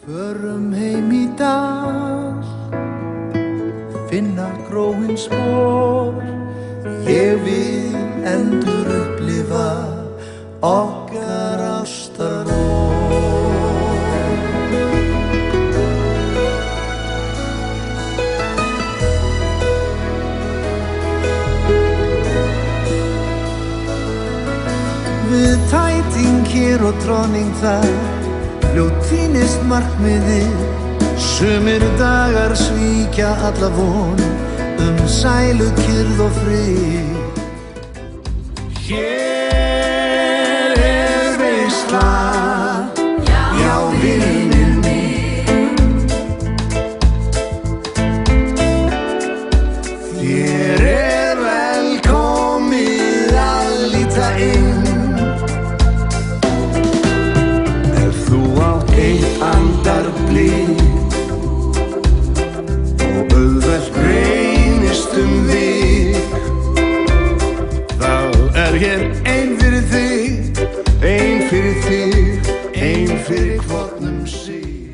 Förum heim í dal, finna gróin spor. Ég vil endur upplifa okkar ástarlóð. Við tæting hér og troðning þar, fljótt týnist markmiðið. Sumir dagar svíkja alla von sælu, kyrrð og frið. Hér veisla, já vinur minn. Þér velkomið að líta inn. Ef þú átt eitt andarblið og auðvelt reynist við, þá hér ein fyrir þig, ein fyrir þig, ein fyrir hvornum sig.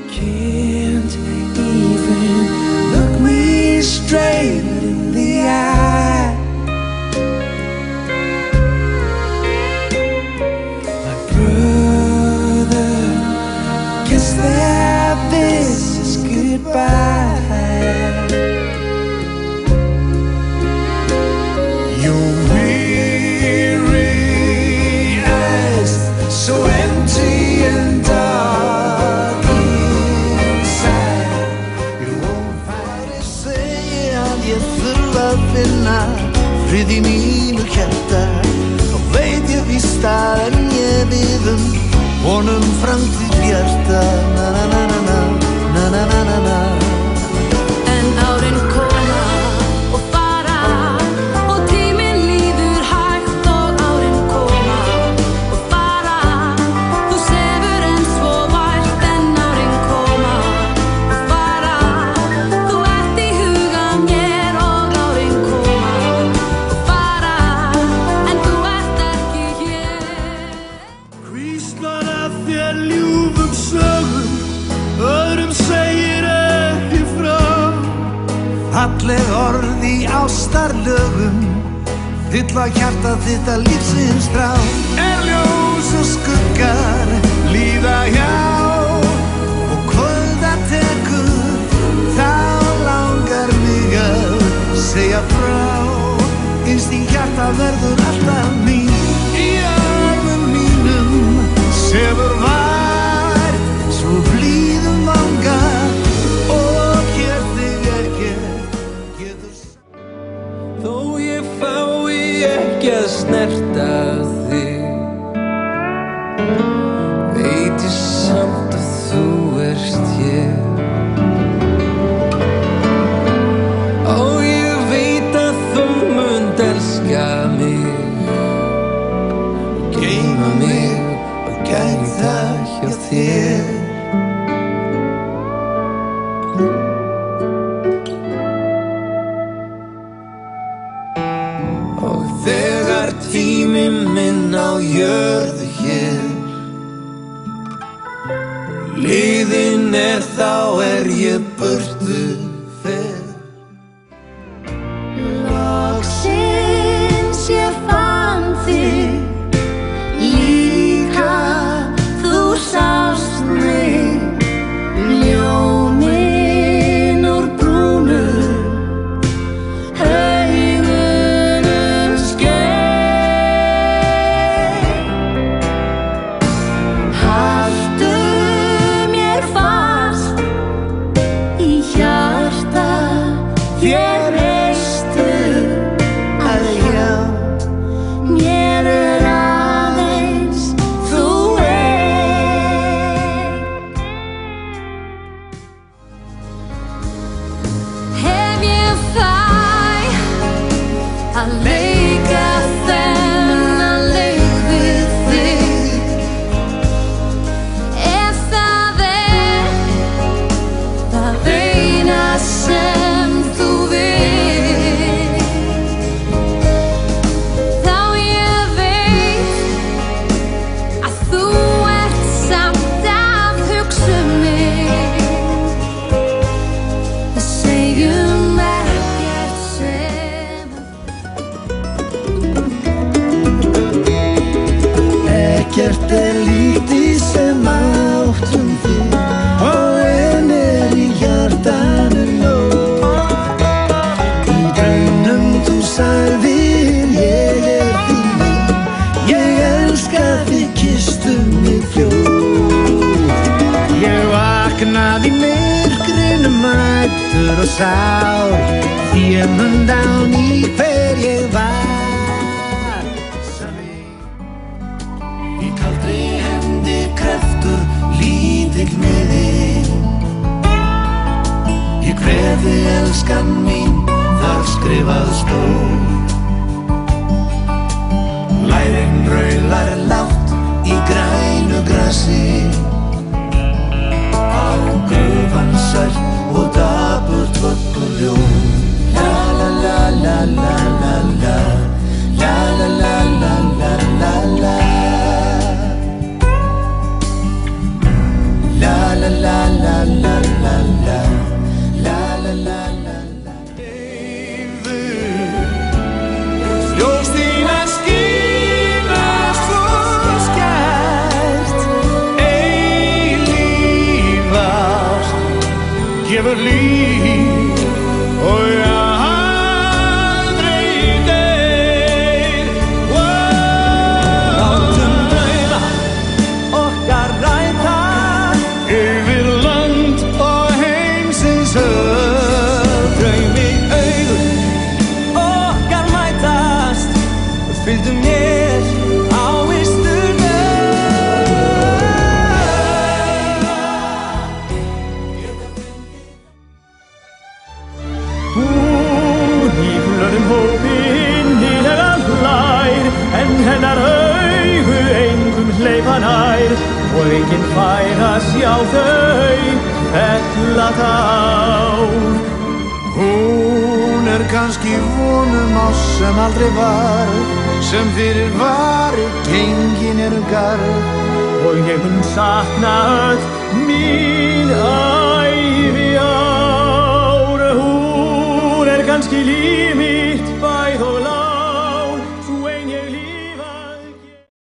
Can't even look me straight in the eye. My brother, guess that this is goodbye. Your weary eyes, so empty and dark inside. You won't find it, segja að ég þurfa að finna frið í mínu hjarta. Þá veit ég víst að en ég bið honum framtíð bjarta. Na na na na na, na na na na na. En árin koma og fara og tíminn líður hægt og árin koma og fara. Þú sefur en svo vært en árin koma og fara. Þú ert í huga mér og árin koma og fara, en þú ert ekki hér. Hvíslar að þér ljúfum sögum, öðrum segir ekki frá. Falleg orð í ástarlögum fylla hjarta þitt að lífsins þrá. En ljós og skuggar líða hjá og kvölda tekur, þá langar mig að segja frá. Innst í hjarta verður alltaf mín, í armum mínum sefur vært, svo blíðum vanga og hér þig ekkert getur. Þó ég fái ekki að snerta þig, veit ég samt að þú ert hér. Og ég veit að þú munt elska mig, geyma mig og gæta hjá þér. Og þegar tími minn á jörðu hér liðinn þá ég burtu fer. Loksins ég fann þig, líka þú sást mig, ljóminn úr brúnu augunum skein. Haltu mér fast í hjarta. hræddur og sár, því ég mun dán í hver ég var. Í kaldri hendi kreftur lítill miði, ég kveði elskan mín, þar skrifað stóð. Lærin raular lágt í grænu grasi, á grufan sæll og dapurt vögguljón. La la la la la la la, la la la la la la la, la la la la la la la, la la la la la. Ljós þína skína svo skært, eilífast gefur líf og aldrei deyr. Látum drauma okkar ræta yfir land og heimsins höf. Draumi augun okkar mætast, fylgdu mér á Austurvöll. Hún í glöðum hópi nýlega hlær, en hennar augu engum hleypa nær, og enginn fær að sjá þau fella tár. Hún kannski vonum ást sem aldrei var, sem fyrir vari gengin garð, og ég mun sakna öll mín ævi ár. Hún kannski líf mitt